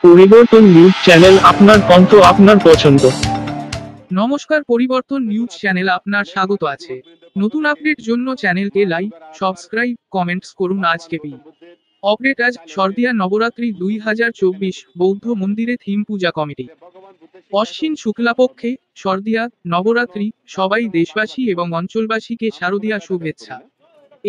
পরিবর্তন news channel, আপনার কণ্ঠ, আপনার পছন্দ। নমস্কার, পরিবর্তন নিউজ চ্যানেল আপনার স্বাগত আছে। নতুন আপডেট জন্য চ্যানেলকে লাইক, সাবস্ক্রাইব, কমেন্টস করুন। আজকে আপডেট। আজ সরদিয়া নবরাত্রি 2024 বৌদ্ধ মন্দিরে থিম পূজা কমিটি। অশ্বিন শুক্লাপক্ষে সরদিয়া নবরাত্রি, সবাই দেশবাসী এবং অঞ্চলবাসীকে শারদীয়া শুভেচ্ছা।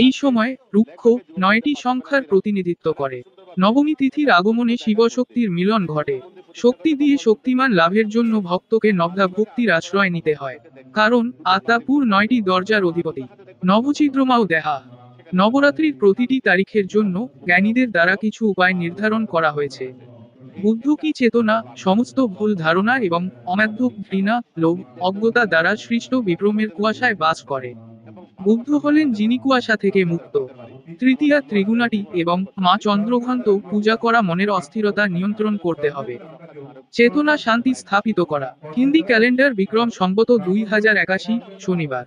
এই সময় রুক্ষ 9টি সংখ্যার প্রতিনিধিত্ব করে। নবমী তিথির আগমনে শিবশক্তির মিলন ঘটে। শক্তি দিয়ে শক্তিমান লাভের জন্য ভক্তকে নবধা ভক্তির আশ্রয় নিতে হয়, কারণ আত্মাপুর 9টি দরজার অধিপতি। নবচিদ্রমাও দেহা। নবরাত্রির প্রতিটি তারিখের জন্য জ্ঞানীদের দ্বারা কিছু উপায় নির্ধারণ করা হয়েছে। বুদ্ধ কি চেতনা, সমস্ত ভুল ধারণা এবং অমাধ্য ঘৃণা, লোভ, অজ্ঞতা দ্বারা সৃষ্ট বিভ্রমের কুয়াশায় বাস করে। বুদ্ধ হলেন যিনি কুয়াশা থেকে মুক্ত। তৃতীয়া ত্রিগুণাটি এবং মা চন্দ্রঘণ্ট পূজা করা মনের অস্থিরতা নিয়ন্ত্রণ করতে হবে। চেতনা শান্তি স্থাপিত করা। হিন্দি ক্যালেন্ডার বিক্রম সম্বত 2081 শনিবার,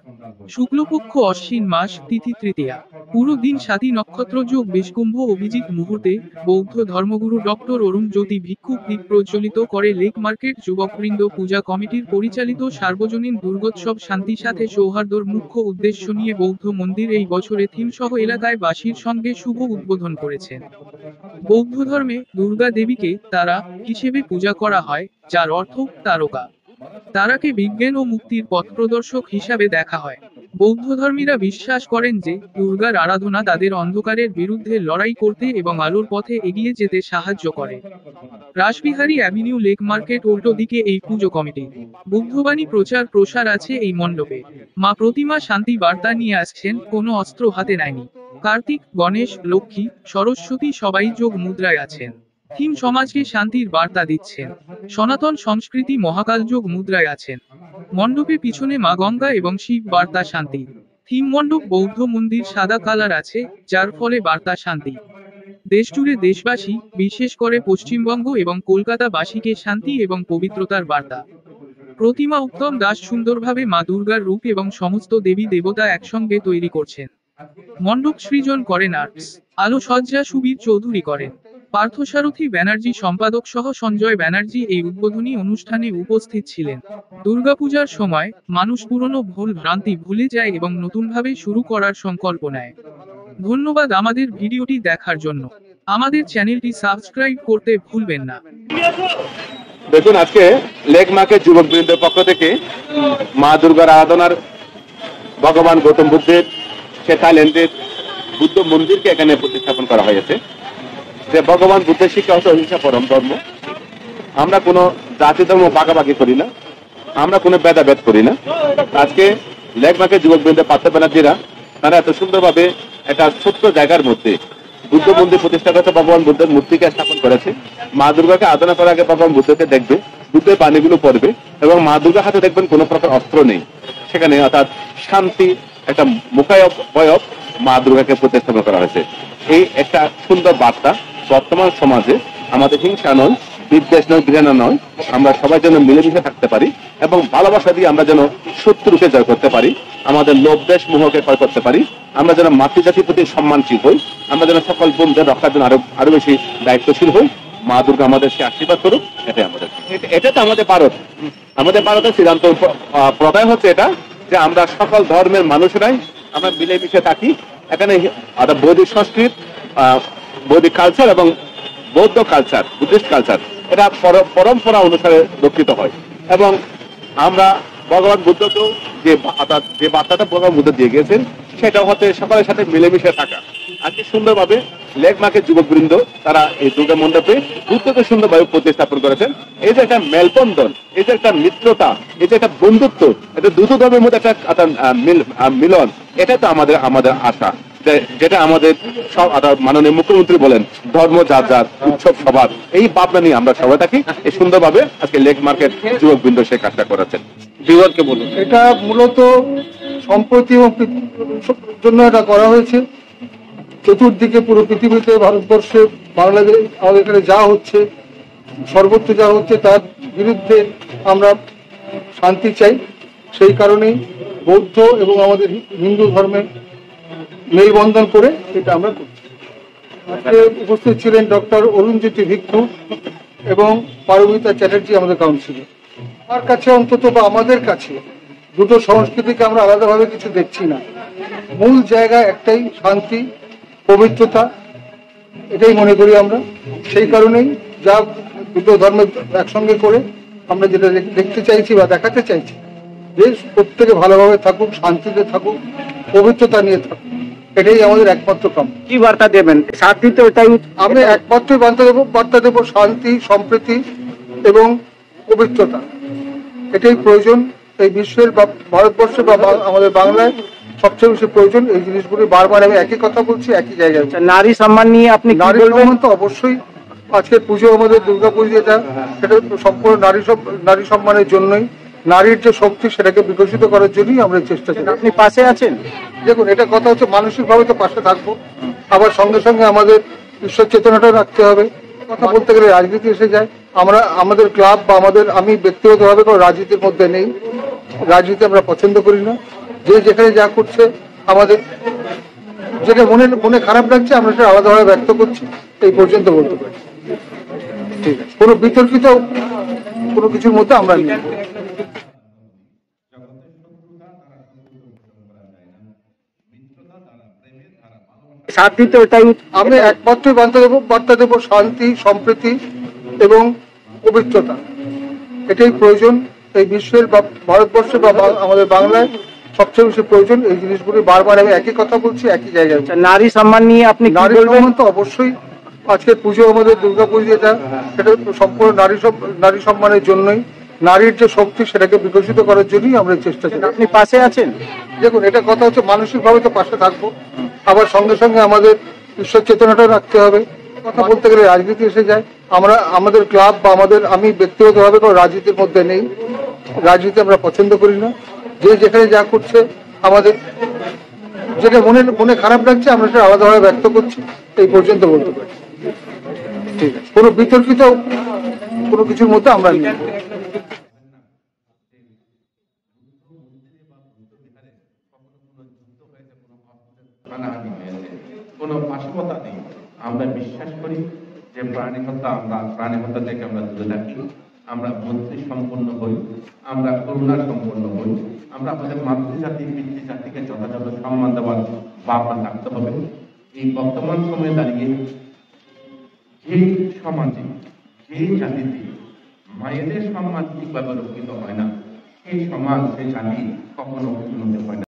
শুক্লপক্ষ অশ্বিন মাস, তিথি তৃতীয়া, পুরো দিন সাথী নক্ষত্র যোগ বেশকুম্ভ অভিজিৎ মুহূর্তে। বৌদ্ধ ধর্মগুরু ডক্টর অরুণ জ্যোতি ভিক্ষু দ্বীপ প্রজ্বলিত করে লেক মার্কেট যুবকবৃন্দ পূজা কমিটির পরিচালিত সার্বজনীন দুর্গোৎসব শান্তি সাথে সৌহার্দ্যর মুখ্য উদ্দেশ্য নিয়ে বৌদ্ধ মন্দির এই বছরে থিম সহ এলাকায় বাসীর সঙ্গে শুভ উদ্বোধন করেছেন। বৌদ্ধ ধর্মে দুর্গা দেবীকে তারা হিসেবে পূজা করা হয়, যার অর্থ তারকা। তারাকে বিজ্ঞান ও মুক্তির পথপ্রদর্শক হিসাবে দেখা হয়। বৌদ্ধ ধর্মীরা বিশ্বাস করেন যে দুর্গার আরাধনা তাদের অন্ধকারের বিরুদ্ধে লড়াই করতে এবং আলোর পথে এগিয়ে যেতে সাহায্য করে। রাসবিহারী অ্যাভিনিউ লেক মার্কেট উল্টো দিকে এই পুজো কমিটি। বুদ্ধবাণী প্রচার প্রসার আছে এই মণ্ডপে। মা প্রতিমা শান্তি বার্তা নিয়ে আসছেন, কোনো অস্ত্র হাতে নেয়নি। কার্তিক, গণেশ, লক্ষ্মী, সরস্বতী সবাই যোগ মুদ্রায় আছেন। থিম সমাজকে শান্তির বার্তা দিচ্ছেন। সনাতন সংস্কৃতি মহাকাল যোগ মুদ্রায় আছেন। মণ্ডপে পিছনে মা গঙ্গা এবং শিব বার্তা শান্তি। থিম মণ্ডপ বৌদ্ধ মন্দির সাদা কালার আছে, যার ফলে বার্তা শান্তি। দেশজুড়ে দেশবাসী, বিশেষ করে পশ্চিমবঙ্গ এবং কলকাতা বাসীকে শান্তি এবং পবিত্রতার বার্তা। প্রতিমা উত্তম দাস সুন্দরভাবে মা দুর্গার রূপ এবং সমস্ত দেবী দেবতা একসঙ্গে তৈরি করছেন। মণ্ডপ সৃজন করেন আর্টস আলোকসজ্জা সুবীর চৌধুরী করেন। পার্থসারথী ব্যানার্জি সম্পাদক সহ সঞ্জয় ব্যানার্জি এই উদ্বোধনী অনুষ্ঠানে উপস্থিত ছিলেন। দুর্গাপূজার সময় মানুষ পুরনো ভুল ভ্রান্তি ভুলে যায় এবং নতুনভাবে শুরু করার সংকল্প নেয়। ধন্যবাদ আমাদের ভিডিওটি দেখার জন্য। আমাদের চ্যানেলটি সাবস্ক্রাইব করতে ভুলবেন না। দেখুন, আজকে লেক মার্কেট যুবক বৃন্দের পক্ষ থেকে মা দুর্গার আরাধনার ভগবান গৌতম বুদ্ধের সে থাইল্যান্ডের বুদ্ধ মন্দিরকে এখানে প্রতিস্থাপন করা হয়েছে। যে ভগবান বুদ্ধের শিক্ষা হচ্ছে অহিংসা পরম ধর্ম। আমরা কোনো জাতি ধর্ম ভাগাভাগি করি না, আমরা কোনো ভেদাভেদ করি না। আজকে লেক মার্কেট যুবক বৃন্দের পার্থ ব্যানার্জিরা তারা এত সুন্দরভাবে একটা ছোট্ট জায়গার মধ্যে বুদ্ধ মন্দির প্রতিষ্ঠা করতে ভগবান বুদ্ধের মূর্তিকে স্থাপন করেছে। মা দুর্গাকে আরাধনা করার আগে ভগবান বুদ্ধকে দেখবে, বুদ্ধের বাণীগুলো পড়বে এবং মা দুর্গার হাতে দেখবেন কোনো প্রকার অস্ত্র নেই সেখানে, অর্থাৎ শান্তি একটা মুখায়ব মা দুর্গাকে প্রতিস্থাপন করা হয়েছে। এই একটা সুন্দর বার্তা বর্তমান সমাজে আমাদের হিংসা নয়, বিদ্বেষ নয়, ঘৃণা নয়, আমরা সবাই যেন মিলেমিশে থাকতে পারি এবং ভালোবাসা দিয়ে আমরা যেন শত্রুকে জয় করতে পারি, আমাদের লোভ দেশ মোহকে জয় করতে পারি, আমরা যেন মাতৃজাতির প্রতি সম্মানশীল হই, আমরা যেন সকল বোনদের রক্ষার জন্য আরো বেশি দায়িত্বশীল হই। মা দুর্গা আমাদেরকে আশীর্বাদ করুক, এটাই আমাদের। এটা তো আমাদের ভারত, আমাদের ভারতের সিদ্ধান্ত প্রদায় হচ্ছে এটা যে আমরা সকল ধর্মের মানুষরাই আমরা মিলেমিশে থাকি। এখানে বৈদিক সংস্কৃত, বৈদিক কালচার এবং বৌদ্ধ কালচার, বুদ্ধিস্ট কালচার, এটা পরম্পরা অনুসারে রক্ষিত হয় এবং আমরা ভগবান বুদ্ধকেও যে বার্তাটা ভগবান বুদ্ধ দিয়ে গিয়েছেন সেটা হচ্ছে সকলের সাথে মিলেমিশে থাকা। আজকে সুন্দরভাবে লেক মার্কেট যুবকবৃন্দ তারা এই দুর্গা মণ্ডপে বুদ্ধকে সুন্দরভাবে প্রতিস্থাপন করেছেন। এই যে একটা মেলবন্ধন, এই যে একটা মিত্রতা, এই যে একটা বন্ধুত্ব, এটা দুটো ধর্মের মধ্যে একটা মিলন, এটা তো আমাদের আশা, যেটা আমাদের সব মাননীয় মুখ্যমন্ত্রী বলেন ধর্ম যার যার, উৎসব সবার, এই ভাবনা নিয়ে আমরা সবাই থাকি। এই সুন্দরভাবে আজকে লেক মার্কেট যুবকবৃন্দ সেই কাজটা করেছেন। বিবরকে বলুন। এটা মূলত সম্প্রতি জন্য এটা করা হয়েছে। চতুর্দিকে পুরো পৃথিবীতে, ভারতবর্ষে, বাংলাদেশ, আমাদের এখানে যা হচ্ছে, সর্বত্র যা হচ্ছে তার বিরুদ্ধে আমরা শান্তি চাই। সেই কারণেই বৌদ্ধ এবং আমাদের হিন্দু ধর্মের মেলবন্ধন করে এটা আমরা করছি। আজকে উপস্থিত ছিলেন ডক্টর অরুণ জ্যোতি ভিক্ষু, এবং পারমিতা চ্যাটার্জি আমাদের কাউন্সিলর। আমার কাছে অন্তত বা আমাদের কাছে দুটো সংস্কৃতিকে আমরা আলাদাভাবে কিছু দেখছি না। মূল জায়গা একটাই, শান্তি, পবিত্রতা, এটাই মনে করি আমরা। সেই কারণেই যা দুটো ধর্ম একসঙ্গে করে আমরা যেটা দেখতে চাইছি বা দেখাতে চাইছি, যে প্রত্যেকে ভালোভাবে থাকুক, শান্তিতে থাকুক, পবিত্রতা নিয়ে থাকুক, এটাই আমাদের একমাত্র কাম। কি বার্তা দেবেন? শান্তি তো এটাই আমি একমাত্র বার্তা দেবো শান্তি, সম্প্রীতি এবং পবিত্রতা, এটাই প্রয়োজন এই বিশ্বের বা ভারতবর্ষে বা আমাদের বাংলায় সবচেয়ে বেশি প্রয়োজন। এই জিনিসগুলি বারবার আমি একই কথা বলছি, একই জায়গায়। নারী সম্মান নিয়ে আপনি কি নারী বলবেন? সম্মান তো অবশ্যই, আজকের পুজো আমাদের দুর্গাপুজো যেটা, সেটা সম্পূর্ণ নারী সম্মানের জন্যই, নারীর যে শক্তি সেটাকে বিকশিত করার জন্যই আমরা চেষ্টা করি। আপনি পাশে আছেন? দেখুন, এটা কথা হচ্ছে মানসিকভাবে তো পাশে থাকবো, আবার সঙ্গে সঙ্গে আমাদের ঈশ্বর চেতনাটাও রাখতে হবে। কথা বলতে গেলে রাজনীতি এসে যায়। আমাদের ক্লাব বা আমি ব্যক্তিগতভাবে কোনো রাজনীতির মধ্যে নেই, রাজনীতি আমরা পছন্দ করি না। যে যেখানে যা করছে, আমাদের যেটা মনে খারাপ লাগছে আমরা সেটা আলাদাভাবে ব্যক্ত করছি, এই পর্যন্ত বলতে পারি। ঠিক আছে, কোনো বিতর্কিত কোনো কিছুর মধ্যে আমরা নেই। শান্তি তো এটাই আমি একমাত্র বার্তা দেবো শান্তি, সম্প্রীতি এবং পবিত্রতা, এটাই প্রয়োজন এই বিশ্বের বা ভারতবর্ষে বা আমাদের বাংলায় সবচেয়ে বেশি প্রয়োজন। এই জিনিসগুলি বারবার আমি একই কথা বলছি, একই জায়গায়। নারী সম্মান নিয়ে আপনি কি নারী বলবেন? সম্মান তো অবশ্যই, আজকের পুজো আমাদের দুর্গাপুজো যেটা, সেটা সম্পূর্ণ নারী সম্মানের জন্যই, নারীর যে শক্তি সেটাকে বিকশিত করার জন্যই আমরা চেষ্টা করি। আপনি পাশে আছেন? দেখুন, এটা কথা হচ্ছে মানসিকভাবে তো পাশে থাকবো, আবার সঙ্গে সঙ্গে আমাদের ঈশ্বর চেতনাটাও রাখতে হবে। কথা বলতে গেলে রাজনীতি এসে যায়। আমাদের ক্লাব বা আমি ব্যক্তিগতভাবে কোনো রাজনীতির মধ্যে নেই, রাজনীতি আমরা পছন্দ করি না। যে যেখানে যা করছে, আমাদের যেটা মনে খারাপ লাগছে আমরা সেটা আলাদাভাবে ব্যক্ত করছি, এই পর্যন্ত বলতে পারি। ঠিক আছে, কোনো বিতর্কিত কোনো কিছুর মধ্যে আমরা নেই। হানাহানি হয়েছে, কোনো পাশবতা নেই। আমরা বিশ্বাস করি যে প্রাণী হত্যা থেকে আমরা দূরে থাকি, আমরা বুদ্ধি সম্পন্ন হই, আমরা করুণা সম্পন্ন হই, আমরা আমাদের মাতৃজাতি পিতৃজাতিকে যথাযথ সম্মান দেওয়ার ভাবনা রাখতে হবে। এই বর্তমান সময়ে দাঁড়িয়ে যে সমাজে, যে জাতিতে মায়েদের সম্মান ঠিকভাবে রক্ষিত হয় না, সেই সমাজ, সেই জাতি কখনো উন্নত হয় না।